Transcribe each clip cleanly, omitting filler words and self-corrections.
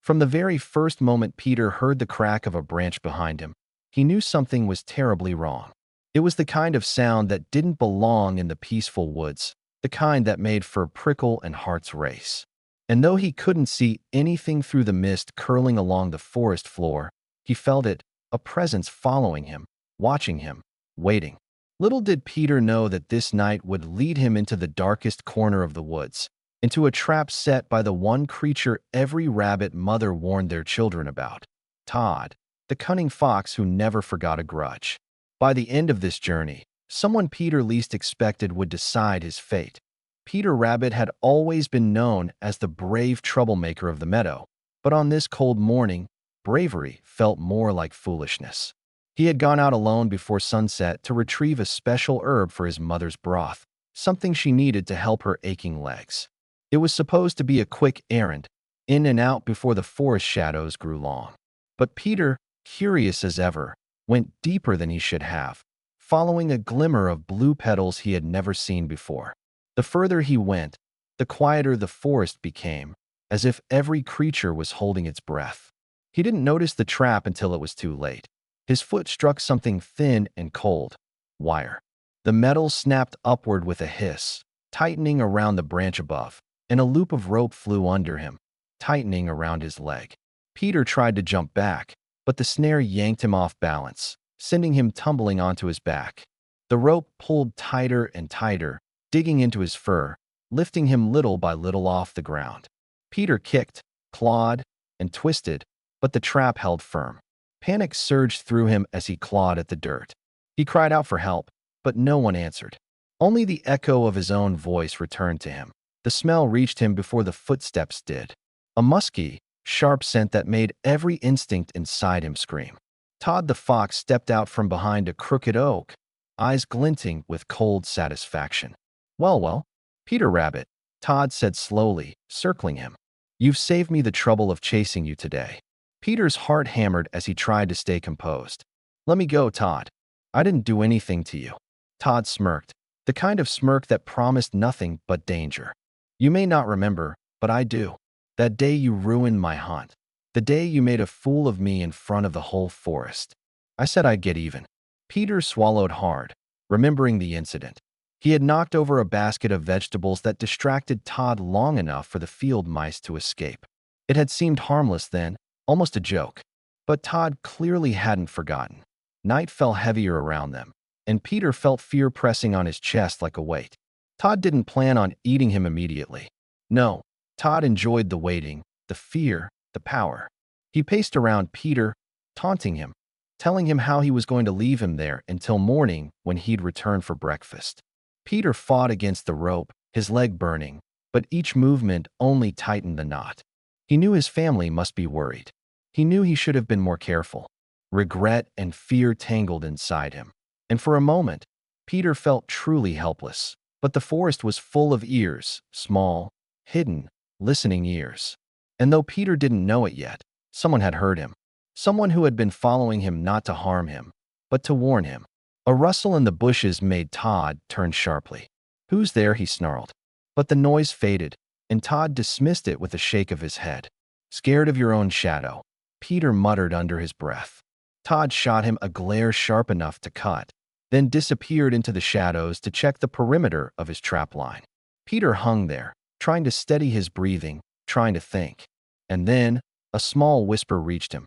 From the very first moment Peter heard the crack of a branch behind him, he knew something was terribly wrong. It was the kind of sound that didn't belong in the peaceful woods, the kind that made fur prickle and hearts race. And though he couldn't see anything through the mist curling along the forest floor, he felt it, a presence following him, watching him, waiting. Little did Peter know that this night would lead him into the darkest corner of the woods, into a trap set by the one creature every rabbit mother warned their children about, Todd, the cunning fox who never forgot a grudge. By the end of this journey, someone Peter least expected would decide his fate. Peter Rabbit had always been known as the brave troublemaker of the meadow, but on this cold morning, bravery felt more like foolishness. He had gone out alone before sunset to retrieve a special herb for his mother's broth, something she needed to help her aching legs. It was supposed to be a quick errand, in and out before the forest shadows grew long. But Peter, curious as ever, went deeper than he should have, following a glimmer of blue petals he had never seen before. The further he went, the quieter the forest became, as if every creature was holding its breath. He didn't notice the trap until it was too late. His foot struck something thin and cold, wire. The metal snapped upward with a hiss, tightening around the branch above, and a loop of rope flew under him, tightening around his leg. Peter tried to jump back, but the snare yanked him off balance, sending him tumbling onto his back. The rope pulled tighter and tighter, digging into his fur, lifting him little by little off the ground. Peter kicked, clawed, and twisted, but the trap held firm. Panic surged through him as he clawed at the dirt. He cried out for help, but no one answered. Only the echo of his own voice returned to him. The smell reached him before the footsteps did. A musky, sharp scent that made every instinct inside him scream. Todd the fox stepped out from behind a crooked oak, eyes glinting with cold satisfaction. Well, Peter Rabbit, Todd said slowly, circling him. You've saved me the trouble of chasing you today. Peter's heart hammered as he tried to stay composed. Let me go, Todd. I didn't do anything to you. Todd smirked, the kind of smirk that promised nothing but danger. You may not remember, but I do. That day you ruined my hunt. The day you made a fool of me in front of the whole forest. I said I'd get even. Peter swallowed hard, remembering the incident. He had knocked over a basket of vegetables that distracted Todd long enough for the field mice to escape. It had seemed harmless then, almost a joke. But Todd clearly hadn't forgotten. Night fell heavier around them, and Peter felt fear pressing on his chest like a weight. Todd didn't plan on eating him immediately. No, Todd enjoyed the waiting, the fear, the power. He paced around Peter, taunting him, telling him how he was going to leave him there until morning when he'd return for breakfast. Peter fought against the rope, his leg burning, but each movement only tightened the knot. He knew his family must be worried. He knew he should have been more careful. Regret and fear tangled inside him. And for a moment, Peter felt truly helpless. But the forest was full of ears, small, hidden, listening ears. And though Peter didn't know it yet, someone had heard him. Someone who had been following him not to harm him, but to warn him. A rustle in the bushes made Todd turn sharply. Who's there? He snarled. But the noise faded, and Todd dismissed it with a shake of his head. Scared of your own shadow, Peter muttered under his breath. Todd shot him a glare sharp enough to cut, then disappeared into the shadows to check the perimeter of his trap line. Peter hung there, trying to steady his breathing, trying to think. And then, a small whisper reached him.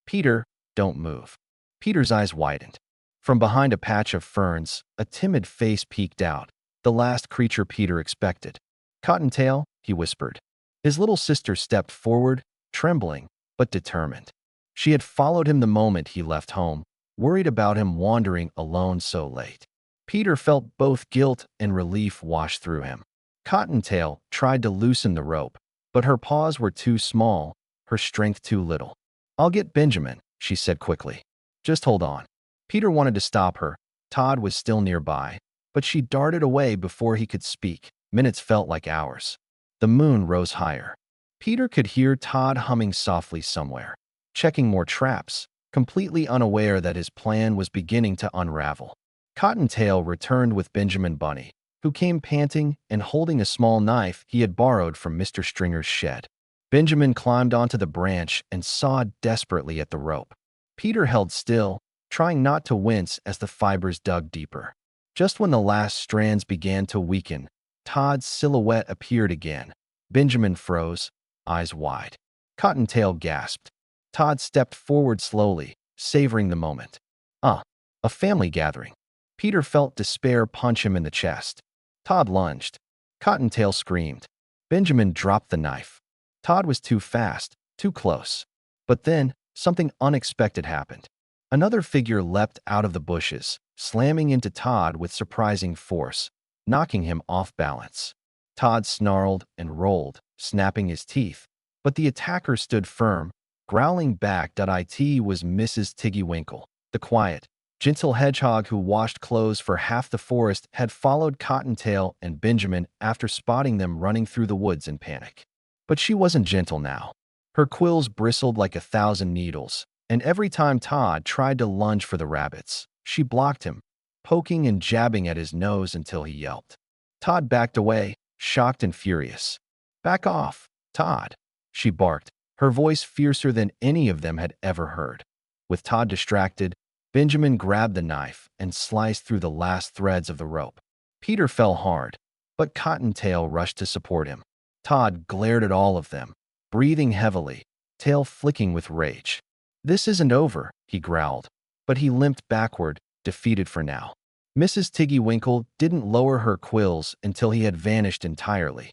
Peter, don't move. Peter's eyes widened. From behind a patch of ferns, a timid face peeked out, the last creature Peter expected. Cottontail, he whispered. His little sister stepped forward, trembling, but determined. She had followed him the moment he left home, worried about him wandering alone so late. Peter felt both guilt and relief wash through him. Cottontail tried to loosen the rope, but her paws were too small, her strength too little. I'll get Benjamin, she said quickly. Just hold on. Peter wanted to stop her. Todd was still nearby, but she darted away before he could speak. Minutes felt like hours. The moon rose higher. Peter could hear Todd humming softly somewhere, checking more traps, completely unaware that his plan was beginning to unravel. Cottontail returned with Benjamin Bunny, who came panting and holding a small knife he had borrowed from Mr. Stringer's shed. Benjamin climbed onto the branch and sawed desperately at the rope. Peter held still, trying not to wince as the fibers dug deeper. Just when the last strands began to weaken, Todd's silhouette appeared again. Benjamin froze, eyes wide. Cottontail gasped. Todd stepped forward slowly, savoring the moment. A family gathering. Peter felt despair punch him in the chest. Todd lunged. Cottontail screamed. Benjamin dropped the knife. Todd was too fast, too close. But then, something unexpected happened. Another figure leapt out of the bushes, slamming into Todd with surprising force, knocking him off balance. Todd snarled and rolled, snapping his teeth, but the attacker stood firm, growling back. It was Mrs. Tiggy-Winkle, the quiet, gentle hedgehog who washed clothes for half the forest, had followed Cottontail and Benjamin after spotting them running through the woods in panic. But she wasn't gentle now. Her quills bristled like 1,000 needles, and every time Todd tried to lunge for the rabbits, she blocked him, poking and jabbing at his nose until he yelped. Todd backed away, shocked and furious. "Back off, Todd," she barked, her voice fiercer than any of them had ever heard. With Todd distracted, Benjamin grabbed the knife and sliced through the last threads of the rope. Peter fell hard, but Cottontail rushed to support him. Todd glared at all of them, breathing heavily, tail flicking with rage. "This isn't over," he growled, but he limped backward, defeated for now. Mrs. Tiggy-Winkle didn't lower her quills until he had vanished entirely.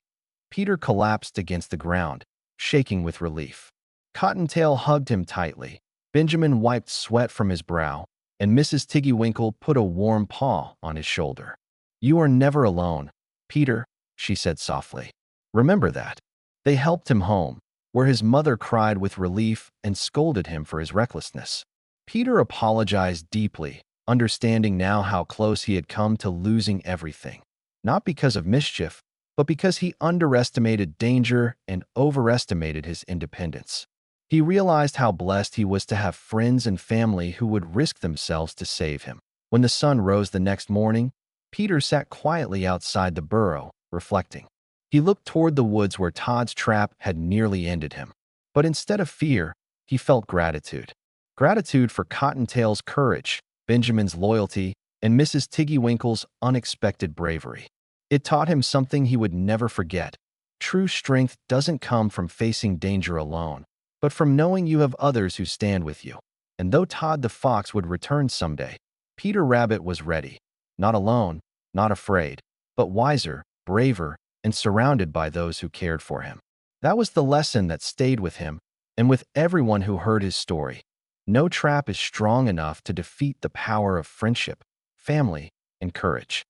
Peter collapsed against the ground, shaking with relief. Cottontail hugged him tightly. Benjamin wiped sweat from his brow, and Mrs. Tiggy-Winkle put a warm paw on his shoulder. "You are never alone, Peter," she said softly. "Remember that." They helped him home, where his mother cried with relief and scolded him for his recklessness. Peter apologized deeply, understanding now how close he had come to losing everything. Not because of mischief, but because he underestimated danger and overestimated his independence. He realized how blessed he was to have friends and family who would risk themselves to save him. When the sun rose the next morning, Peter sat quietly outside the burrow, reflecting. He looked toward the woods where Todd's trap had nearly ended him. But instead of fear, he felt gratitude. Gratitude for Cottontail's courage, Benjamin's loyalty, and Mrs. Tiggy-Winkle's unexpected bravery. It taught him something he would never forget. True strength doesn't come from facing danger alone, but from knowing you have others who stand with you. And though Todd the Fox would return someday, Peter Rabbit was ready. Not alone, not afraid, but wiser, braver, and surrounded by those who cared for him. That was the lesson that stayed with him, and with everyone who heard his story. No trap is strong enough to defeat the power of friendship, family, and courage.